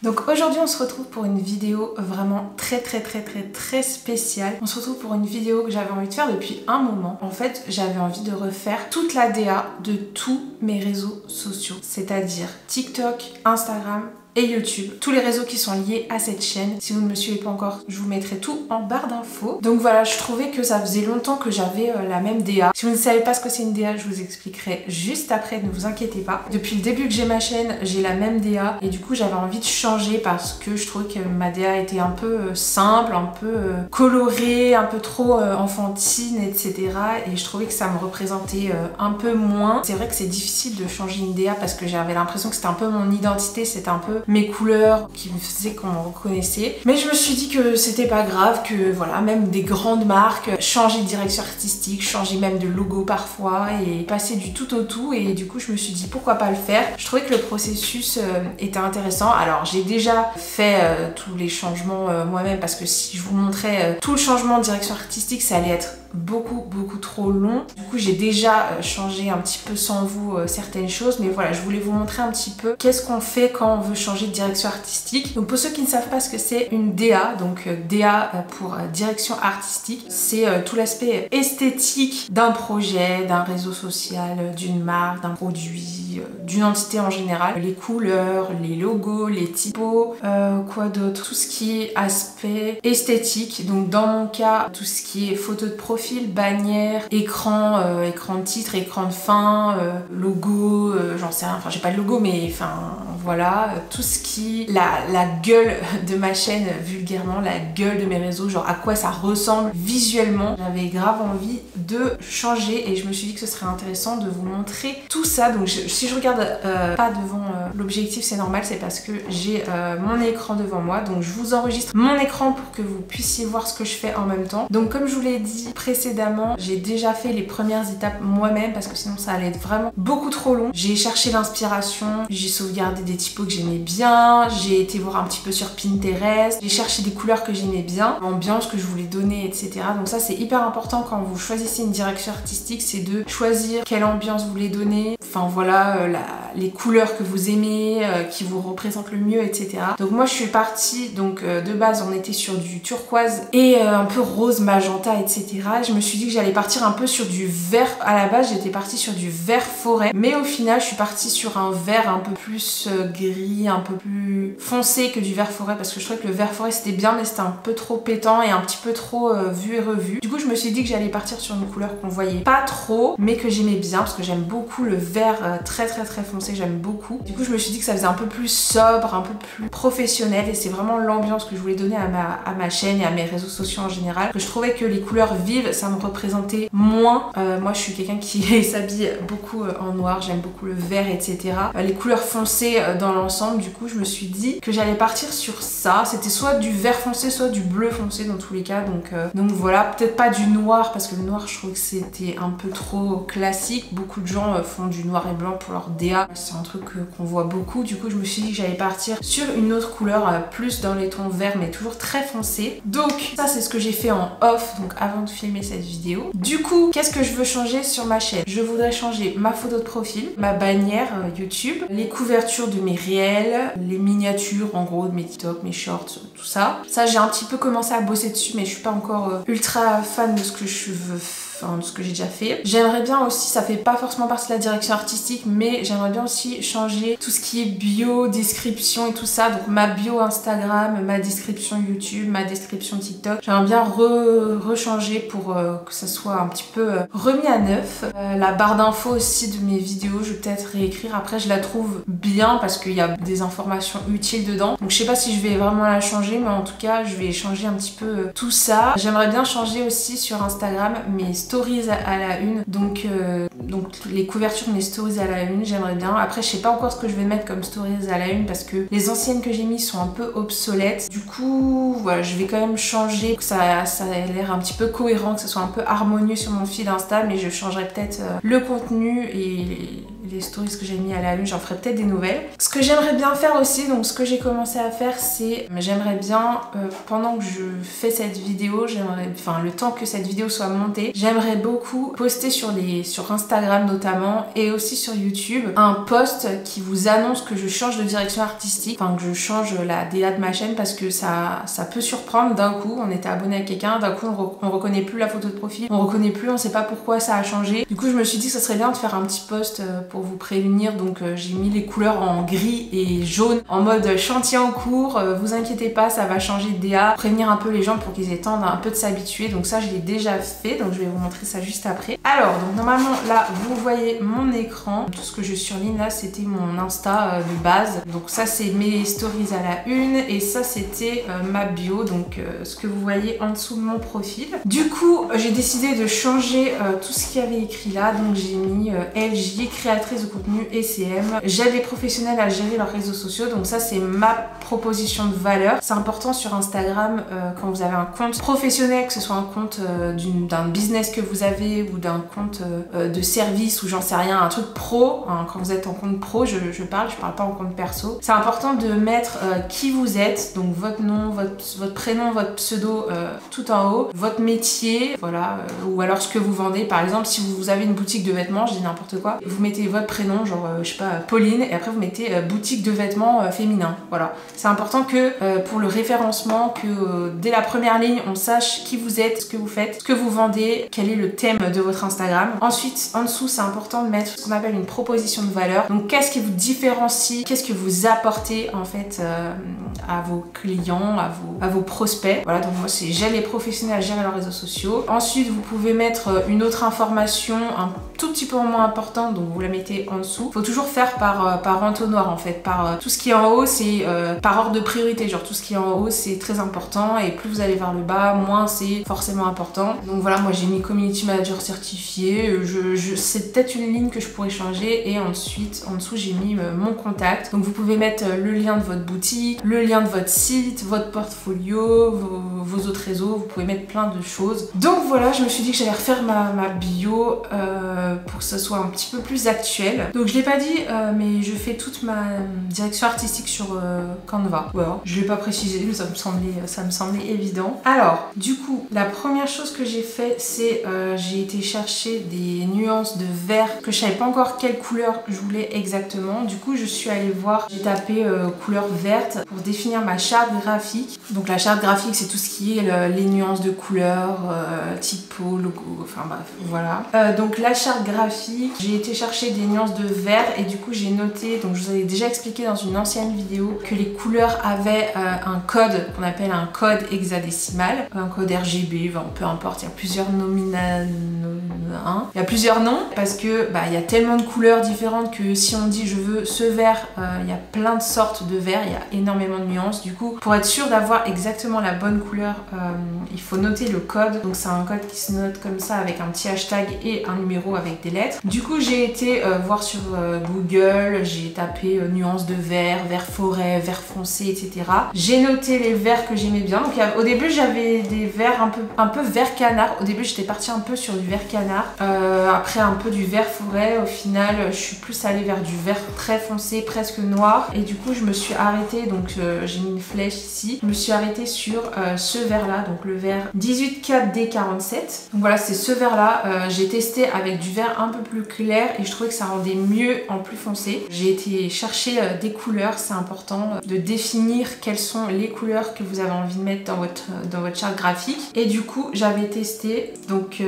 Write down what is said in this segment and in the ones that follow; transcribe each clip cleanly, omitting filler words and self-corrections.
Donc aujourd'hui on se retrouve pour une vidéo vraiment très spéciale. On se retrouve pour une vidéo que j'avais envie de faire depuis un moment. En fait j'avais envie de refaire toute la DA de tous mes réseaux sociaux. C'est-à-dire TikTok, Instagram et YouTube. Tous les réseaux qui sont liés à cette chaîne. Si vous ne me suivez pas encore, je vous mettrai tout en barre d'infos. Donc voilà, je trouvais que ça faisait longtemps que j'avais la même DA. Si vous ne savez pas ce que c'est une DA, je vous expliquerai juste après, ne vous inquiétez pas. Depuis le début que j'ai ma chaîne, j'ai la même DA et du coup j'avais envie de changer parce que je trouvais que ma DA était un peu simple, un peu colorée, un peu trop enfantine, etc. Et je trouvais que ça me représentait un peu moins. C'est vrai que c'est difficile de changer une DA parce que j'avais l'impression que c'était un peu mon identité, c'était un peu mes couleurs qui me faisaient qu'on me reconnaissait. Mais je me suis dit que c'était pas grave, que voilà, même des grandes marques changer de direction artistique, changer même de logo parfois et passer du tout au tout. Et du coup je me suis dit pourquoi pas le faire. Je trouvais que le processus était intéressant. Alors j'ai déjà fait tous les changements moi-même parce que si je vous montrais tout le changement de direction artistique, ça allait être beaucoup trop long. Du coup j'ai déjà changé un petit peu sans vous certaines choses, mais voilà, je voulais vous montrer un petit peu qu'est-ce qu'on fait quand on veut changer de direction artistique. Donc pour ceux qui ne savent pas ce que c'est une DA, donc DA pour direction artistique, c'est tout l'aspect esthétique d'un projet, d'un réseau social, d'une marque, d'un produit, d'une entité en général. Les couleurs, les logos, les typos, quoi d'autre, tout ce qui est aspect esthétique. Donc dans mon cas, tout ce qui est photo de profil, bannière, écran, écran de titre, écran de fin, logo, j'en sais rien, enfin j'ai pas de logo mais enfin voilà, tout ce qui la gueule de ma chaîne, vulgairement la gueule de mes réseaux, genre à quoi ça ressemble visuellement. J'avais grave envie de changer et je me suis dit que ce serait intéressant de vous montrer tout ça. Donc si je regarde pas devant l'objectif, c'est normal, c'est parce que j'ai mon écran devant moi, donc je vous enregistre mon écran pour que vous puissiez voir ce que je fais en même temps. Donc comme je vous l'ai dit précédemment, j'ai déjà fait les premières étapes moi-même parce que sinon ça allait être vraiment beaucoup trop long. J'ai cherché l'inspiration, j'ai sauvegardé des typos que j'aimais bien, j'ai été voir un petit peu sur Pinterest, j'ai cherché des couleurs que j'aimais bien, l'ambiance que je voulais donner, etc. Donc ça c'est hyper important quand vous choisissez une direction artistique, c'est de choisir quelle ambiance vous voulez donner, enfin voilà, les couleurs que vous aimez, qui vous représentent le mieux, etc. Donc moi je suis partie, donc de base on était sur du turquoise et un peu rose magenta, etc. Je me suis dit que j'allais partir un peu sur du vert. À la base j'étais partie sur du vert forêt, mais au final je suis partie sur un vert un peu plus gris, un peu plus foncé que du vert forêt parce que je trouvais que le vert forêt c'était bien mais c'était un peu trop pétant et un petit peu trop vu et revu. Du coup je me suis dit que j'allais partir sur une couleur qu'on voyait pas trop mais que j'aimais bien parce que j'aime beaucoup le vert très foncé, j'aime beaucoup. Du coup je me suis dit que ça faisait un peu plus sobre, un peu plus professionnel et c'est vraiment l'ambiance que je voulais donner à ma chaîne et à mes réseaux sociaux en général. Que je trouvais que les couleurs vives ça me représentait moins. Moi je suis quelqu'un qui s'habille beaucoup en noir, j'aime beaucoup le vert, etc. Les couleurs foncées dans l'ensemble, du coup je me suis dit que j'allais partir sur ça. C'était soit du vert foncé soit du bleu foncé dans tous les cas, donc voilà, peut-être pas du noir parce que le noir je trouve que c'était un peu trop classique. Beaucoup de gens font du noir et blanc pour leur DA, c'est un truc qu'on voit beaucoup. Du coup je me suis dit que j'allais partir sur une autre couleur plus dans les tons verts mais toujours très foncé. Donc ça c'est ce que j'ai fait en off, donc avant de filmer cette vidéo. Du coup qu'est-ce que je veux changer sur ma chaîne? Je voudrais changer ma photo de profil, ma bannière YouTube, les couvertures de mes réels, les miniatures en gros de mes TikTok, mes shorts, tout ça. Ça j'ai un petit peu commencé à bosser dessus mais je suis pas encore ultra fan de ce que je veux faire, de ce que j'ai déjà fait. J'aimerais bien aussi, ça fait pas forcément partie de la direction artistique, mais j'aimerais bien aussi changer tout ce qui est bio, description et tout ça. Donc ma bio Instagram, ma description YouTube, ma description TikTok. J'aimerais bien rechanger pour que ça soit un petit peu remis à neuf. La barre d'infos aussi de mes vidéos, je vais peut-être réécrire. Après je la trouve bien parce qu'il y a des informations utiles dedans. Donc je sais pas si je vais vraiment la changer, mais en tout cas je vais changer un petit peu tout ça. J'aimerais bien changer aussi sur Instagram mes stories à la une, donc les couvertures de mes stories à la une, j'aimerais bien. Après je sais pas encore ce que je vais mettre comme stories à la une parce que les anciennes que j'ai mis sont un peu obsolètes. Du coup voilà, je vais quand même changer pour que ça ait l'air un petit peu cohérent, que ce soit un peu harmonieux sur mon fil Insta, mais je changerai peut-être le contenu et les stories que j'ai mis à la une, j'en ferai peut-être des nouvelles. Ce que j'aimerais bien faire aussi, donc ce que j'ai commencé à faire, c'est j'aimerais bien pendant que je fais cette vidéo, le temps que cette vidéo soit montée, j'aimerais beaucoup poster sur Instagram notamment et aussi sur YouTube un post qui vous annonce que je change de direction artistique, enfin que je change la DA de ma chaîne, parce que ça peut surprendre. D'un coup on était abonné à quelqu'un, d'un coup on reconnaît plus la photo de profil, on reconnaît plus, on sait pas pourquoi ça a changé. Du coup je me suis dit que ça serait bien de faire un petit post pour vous prévenir. Donc j'ai mis les couleurs en gris et jaune en mode chantier en cours, vous inquiétez pas, ça va changer de DA, prévenir un peu les gens pour qu'ils aient temps un peu de s'habituer. Donc ça je l'ai déjà fait, donc je vais vous montrer ça juste après. Alors donc normalement là vous voyez mon écran, tout ce que je surligne là c'était mon Insta de base, donc ça c'est mes stories à la une et ça c'était ma bio, donc ce que vous voyez en dessous de mon profil. Du coup j'ai décidé de changer tout ce qu'il y avait écrit là, donc j'ai mis LJ, créatrice de contenu ECM, j'aide les professionnels à gérer leurs réseaux sociaux. Donc ça c'est ma proposition de valeur. C'est important sur Instagram quand vous avez un compte professionnel, que ce soit un compte d'un business que vous avez ou d'un compte de service ou j'en sais rien, un truc pro, hein, quand vous êtes en compte pro, je parle pas en compte perso. C'est important de mettre qui vous êtes, donc votre nom, votre prénom, votre pseudo tout en haut, votre métier, voilà, ou alors ce que vous vendez. Par exemple si vous avez une boutique de vêtements, je dis n'importe quoi, vous mettez votre prénom, genre je sais pas, Pauline, et après vous mettez boutique de vêtements féminins, voilà. C'est important que pour le référencement, que dès la première ligne on sache qui vous êtes, ce que vous faites, ce que vous vendez, quel est le thème de votre Instagram. Ensuite en dessous c'est important de mettre ce qu'on appelle une proposition de valeur, donc qu'est-ce qui vous différencie, qu'est-ce que vous apportez en fait à vos clients, à vos prospects. Voilà, donc moi c'est j'aide les professionnels à gérer leurs réseaux sociaux. Ensuite vous pouvez mettre une autre information un tout petit peu moins importante, donc vous la mettez en dessous. Faut toujours faire par entonnoir en fait, par tout ce qui est en haut c'est par ordre de priorité, genre tout ce qui est en haut c'est très important et plus vous allez vers le bas, moins c'est forcément important. Donc voilà, moi j'ai mis community manager certifié, c'est peut-être une ligne que je pourrais changer et ensuite en dessous j'ai mis mon contact. Donc vous pouvez mettre le lien de votre boutique, le lien de votre site, votre portfolio, vos autres réseaux, vous pouvez mettre plein de choses. Donc voilà, je me suis dit que j'allais refaire ma bio pour que ce soit un petit peu plus actuel. Donc je l'ai pas dit mais je fais toute ma direction artistique sur Canva. Voilà, je l'ai pas précisé mais ça me semblait évident. Alors du coup la première chose que j'ai fait c'est j'ai été chercher des nuances de vert que je savais pas encore quelle couleur je voulais exactement. Du coup je suis allée voir, j'ai tapé couleur verte pour définir ma charte graphique. Donc la charte graphique c'est tout ce qui est les nuances de couleurs, typo, logo, enfin bref voilà. Donc la charte graphique, j'ai été chercher des nuances de vert et du coup j'ai noté, donc je vous avais déjà expliqué dans une ancienne vidéo que les couleurs avaient un code qu'on appelle un code hexadécimal, un code RGB, enfin, peu importe, il y a plusieurs il y a plusieurs noms parce que il y a tellement de couleurs différentes que si on dit je veux ce vert, il y a plein de sortes de verts, il y a énormément de nuances. Du coup pour être sûr d'avoir exactement la bonne couleur, il faut noter le code. Donc c'est un code qui se note comme ça avec un petit hashtag et un numéro avec des lettres. Du coup j'ai été voir sur Google, j'ai tapé nuances de vert, vert forêt, vert foncé, etc. J'ai noté les verts que j'aimais bien. Donc au début j'avais des verts un peu vert canard. Au début j'étais partie un peu sur du vert canard, après un peu du vert forêt. Au final je suis plus allée vers du vert très foncé, presque noir, et du coup je me suis arrêtée, donc j'ai mis une flèche ici, je me suis arrêtée sur ce vert là, donc le vert 184D47. Donc voilà, c'est ce vert là. J'ai testé avec du vert un peu plus clair et je trouvais que ça rendait mieux en plus foncé. J'ai été chercher des couleurs, c'est important de définir quelles sont les couleurs que vous avez envie de mettre dans votre charte graphique. Et du coup j'avais testé, donc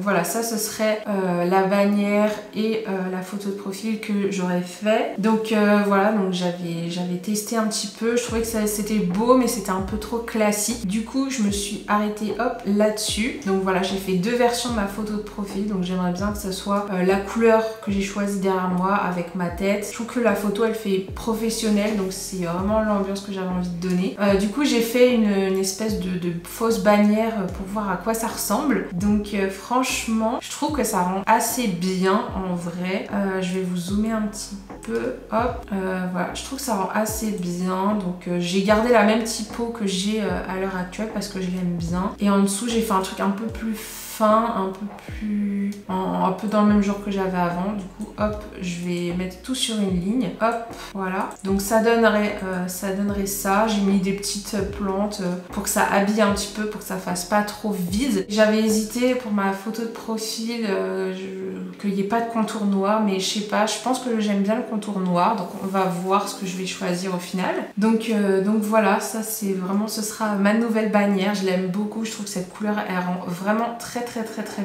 voilà, ça ce serait la bannière et la photo de profil que j'aurais fait. Donc voilà, donc j'avais testé un petit peu, je trouvais que c'était beau mais c'était un peu trop classique. Du coup je me suis arrêtée hop là-dessus. Donc voilà, j'ai fait deux versions de ma photo de profil, donc j'aimerais bien que ce soit la couleur que j'ai choisie derrière moi avec ma tête. Je trouve que la photo elle fait professionnelle, donc c'est vraiment l'ambiance que j'avais envie de donner. Du coup j'ai fait une espèce de fausse bannière pour voir à quoi ça ressemble. Donc franchement je trouve que ça rend assez bien en vrai. Je vais vous zoomer un petit peu, hop, voilà, je trouve que ça rend assez bien. Donc j'ai gardé la même typo que j'ai à l'heure actuelle parce que je l'aime bien, et en dessous j'ai fait un truc un peu plus fin, un peu plus... un peu dans le même genre que j'avais avant. Du coup, hop, je vais mettre tout sur une ligne. Hop, voilà. Donc ça donnerait ça. J'ai mis des petites plantes pour que ça habille un petit peu, pour que ça fasse pas trop vide. J'avais hésité pour ma photo de profil qu'il n'y ait pas de contour noir, mais je sais pas, je pense que j'aime bien le contour noir, donc on va voir ce que je vais choisir au final. Donc voilà, ça c'est vraiment, ce sera ma nouvelle bannière. Je l'aime beaucoup, je trouve que cette couleur elle rend vraiment très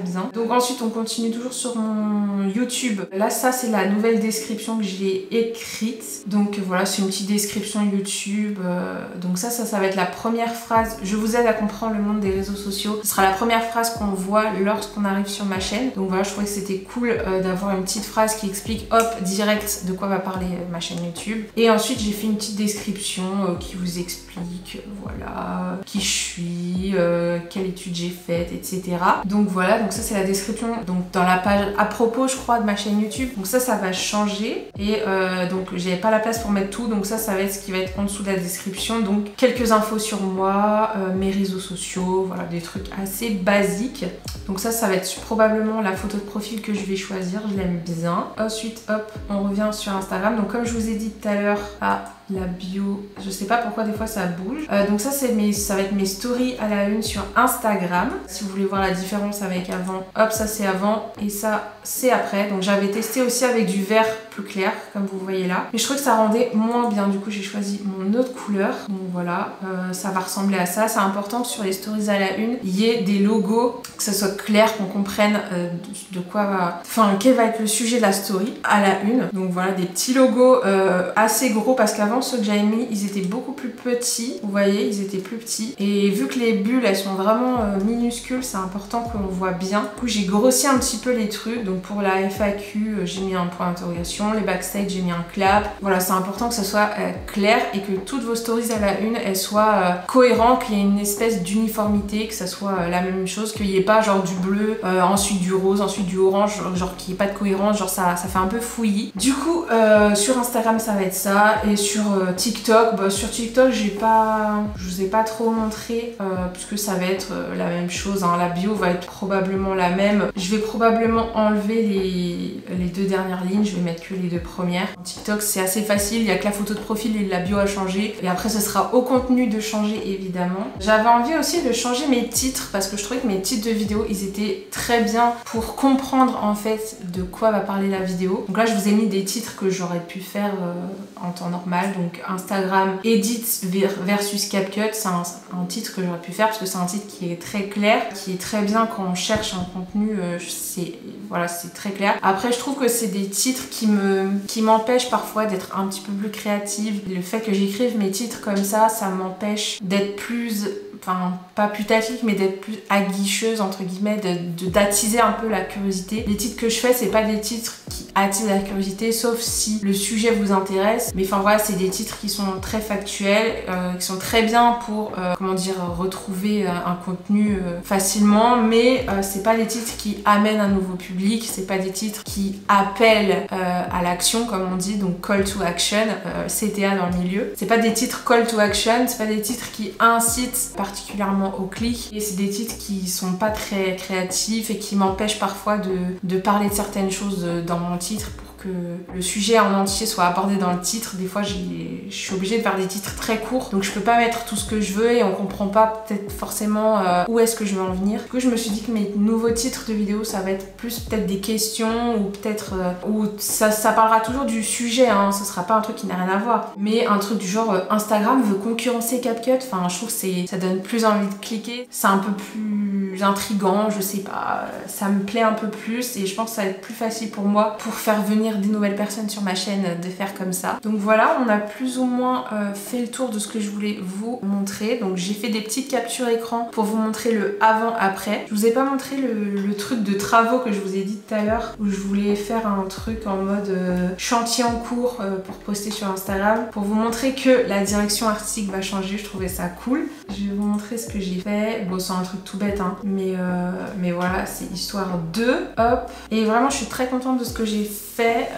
bien. Donc ensuite on continue toujours sur mon YouTube. Là ça c'est la nouvelle description que j'ai écrite. Donc voilà, c'est une petite description YouTube. Donc ça va être la première phrase. Je vous aide à comprendre le monde des réseaux sociaux. Ce sera la première phrase qu'on voit lorsqu'on arrive sur ma chaîne. Donc voilà, je trouvais que c'était cool d'avoir une petite phrase qui explique hop direct de quoi va parler ma chaîne YouTube. Et ensuite j'ai fait une petite description qui vous explique voilà qui je suis, quelle étude j'ai faite, etc. Donc voilà, donc ça c'est la description donc dans la page à propos je crois de ma chaîne YouTube. Donc ça va changer et donc j'avais pas la place pour mettre tout, donc ça va être ce qui va être en dessous de la description. Donc quelques infos sur moi, mes réseaux sociaux, voilà des trucs assez basiques. Donc ça va être probablement la photo de profil que je vais choisir, je l'aime bien. Ensuite hop, on revient sur Instagram. Donc comme je vous ai dit tout à l'heure, la bio, je sais pas pourquoi des fois ça bouge. Donc ça va être mes stories à la une sur Instagram. Si vous voulez voir la différence avec avant, hop ça c'est avant et ça c'est après. Donc j'avais testé aussi avec du vert plus clair comme vous voyez là, mais je trouvais que ça rendait moins bien, du coup j'ai choisi mon autre couleur. Donc voilà, ça va ressembler à ça. C'est important que sur les stories à la une il y ait des logos, que ça soit clair, qu'on comprenne de quoi va, enfin quel va être le sujet de la story à la une. Donc voilà, des petits logos assez gros, parce qu'avant ceux que j'avais mis ils étaient beaucoup plus petits, vous voyez ils étaient plus petits, et vu que les bulles elles sont vraiment minuscules, c'est important que l'on voit bien. Du coup j'ai grossi un petit peu les trucs. Donc pour la FAQ j'ai mis un point d'interrogation, les backstage j'ai mis un clap. Voilà, c'est important que ça soit clair et que toutes vos stories à la une elles soient cohérentes, qu'il y ait une espèce d'uniformité, que ça soit la même chose, qu'il n'y ait pas genre du bleu, ensuite du rose, ensuite du orange, genre qu'il n'y ait pas de cohérence, genre ça fait un peu fouillis. Du coup sur Instagram ça va être ça, et sur TikTok, sur TikTok je vous ai pas trop montré puisque ça va être la même chose, hein. La bio va être probablement la même. Je vais probablement enlever les deux dernières lignes, je vais mettre que les deux premières. TikTok c'est assez facile, il n'y a que la photo de profil et la bio à changer, et après ce sera au contenu de changer évidemment. J'avais envie aussi de changer mes titres parce que je trouvais que mes titres de vidéo ils étaient très bien pour comprendre en fait de quoi va parler la vidéo. Donc là je vous ai mis des titres que j'aurais pu faire en temps normal. Donc Instagram Edit versus CapCut, c'est un titre que j'aurais pu faire parce que c'est un titre qui est très clair, qui est très bien quand on cherche un contenu, voilà, c'est très clair. Après je trouve que c'est des titres qui m'empêchent parfois d'être un petit peu plus créative. Le fait que j'écrive mes titres comme ça m'empêche d'être plus, enfin pas putative, mais d'être plus aguicheuse entre guillemets, d'attiser un peu la curiosité. Les titres que je fais c'est pas des titres qui attisent la curiosité, sauf si le sujet vous intéresse, mais enfin voilà, c'est des titres qui sont très factuels, qui sont très bien pour comment dire, retrouver un contenu facilement, mais c'est pas des titres qui amènent un nouveau public, c'est pas des titres qui appellent à l'action comme on dit, donc call to action, CTA dans le milieu. C'est pas des titres call to action, c'est pas des titres qui incitent particulièrement au clic, et c'est des titres qui sont pas très créatifs et qui m'empêchent parfois de parler de certaines choses dans mon titre pour que le sujet en entier soit abordé dans le titre. Des fois je suis obligée de faire des titres très courts, donc je peux pas mettre tout ce que je veux et on comprend pas peut-être forcément où est-ce que je veux en venir. Du coup je me suis dit que mes nouveaux titres de vidéos ça va être plus peut-être des questions, ou peut-être où ça parlera toujours du sujet, hein, ce sera pas un truc qui n'a rien à voir, mais un truc du genre Instagram veut concurrencer CapCut. Enfin je trouve que ça donne plus envie de cliquer, c'est un peu plus intriguant, je sais pas, ça me plaît un peu plus, et je pense que ça va être plus facile pour moi pour faire venir des nouvelles personnes sur ma chaîne de faire comme ça. Donc voilà, on a plus ou moins fait le tour de ce que je voulais vous montrer. Donc j'ai fait des petites captures écran pour vous montrer le avant-après. Je vous ai pas montré le truc de travaux que je vous ai dit tout à l'heure, où je voulais faire un truc en mode chantier en cours pour poster sur Instagram, pour vous montrer que la direction artistique va changer. Je trouvais ça cool. Je vais vous montrer ce que j'ai fait. Bon, c'est un truc tout bête, hein. mais voilà, c'est histoire de hop. Et vraiment je suis très contente de ce que j'ai fait.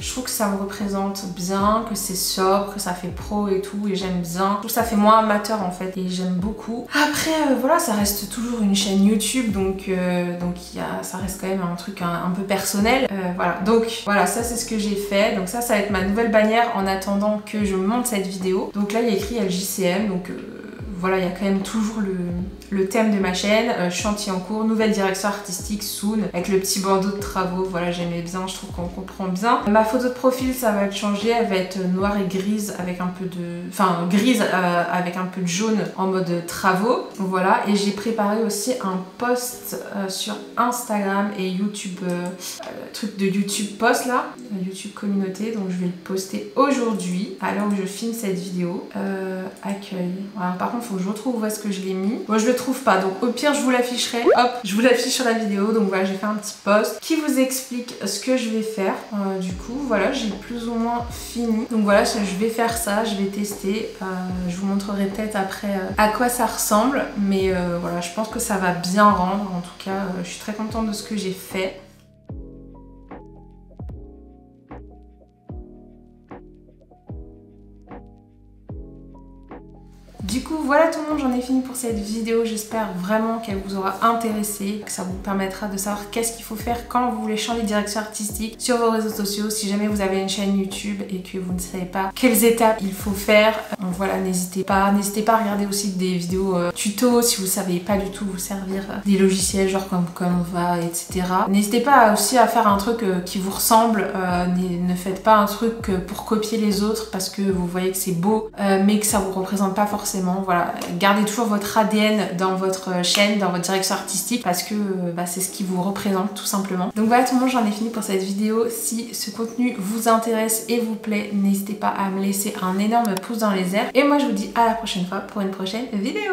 Je trouve que ça me représente bien, que c'est sobre, que ça fait pro et tout, et j'aime bien. Je trouve que ça fait moins amateur en fait, et j'aime beaucoup. Après voilà, ça reste toujours une chaîne YouTube, donc ça reste quand même un truc un peu personnel. Voilà, donc voilà, ça c'est ce que j'ai fait. Donc ça va être ma nouvelle bannière en attendant que je monte cette vidéo. Donc là il y a écrit LJCM, donc voilà, il y a quand même toujours le thème de ma chaîne, chantier en cours, nouvelle direction artistique soon, avec le petit bandeau de travaux. Voilà, j'aimais bien, je trouve qu'on comprend bien. Ma photo de profil, ça va être changé, elle va être noire et grise avec un peu de... Enfin, grise avec un peu de jaune en mode travaux. Voilà, et j'ai préparé aussi un post sur Instagram et YouTube, truc de YouTube post là, YouTube communauté, donc je vais le poster aujourd'hui, à l'heure où je filme cette vidéo. Accueil. Voilà, par contre, faut que je retrouve où est-ce que je l'ai mis. Moi, je le trouve pas, donc au pire, je vous l'afficherai. Hop, je vous l'affiche sur la vidéo. Donc voilà, j'ai fait un petit post qui vous explique ce que je vais faire. Du coup, voilà, j'ai plus ou moins fini. Donc voilà, je vais faire ça, je vais tester. Je vous montrerai peut-être après à quoi ça ressemble. Mais voilà, je pense que ça va bien rendre. En tout cas, je suis très contente de ce que j'ai fait. Du coup, voilà tout le monde, j'en ai fini pour cette vidéo. J'espère vraiment qu'elle vous aura intéressé, que ça vous permettra de savoir qu'est-ce qu'il faut faire quand vous voulez changer de direction artistique sur vos réseaux sociaux. Si jamais vous avez une chaîne YouTube et que vous ne savez pas quelles étapes il faut faire, voilà, n'hésitez pas. N'hésitez pas à regarder aussi des vidéos tuto si vous savez pas du tout vous servir des logiciels genre comme Canva, etc. N'hésitez pas aussi à faire un truc qui vous ressemble. Ne faites pas un truc pour copier les autres parce que vous voyez que c'est beau mais que ça vous représente pas forcément. Voilà, gardez toujours votre ADN dans votre chaîne, dans votre direction artistique parce que c'est ce qui vous représente tout simplement. Donc voilà tout le monde, j'en ai fini pour cette vidéo. Si ce contenu vous intéresse et vous plaît, n'hésitez pas à me laisser un énorme pouce dans les airs. Et moi je vous dis à la prochaine fois pour une prochaine vidéo.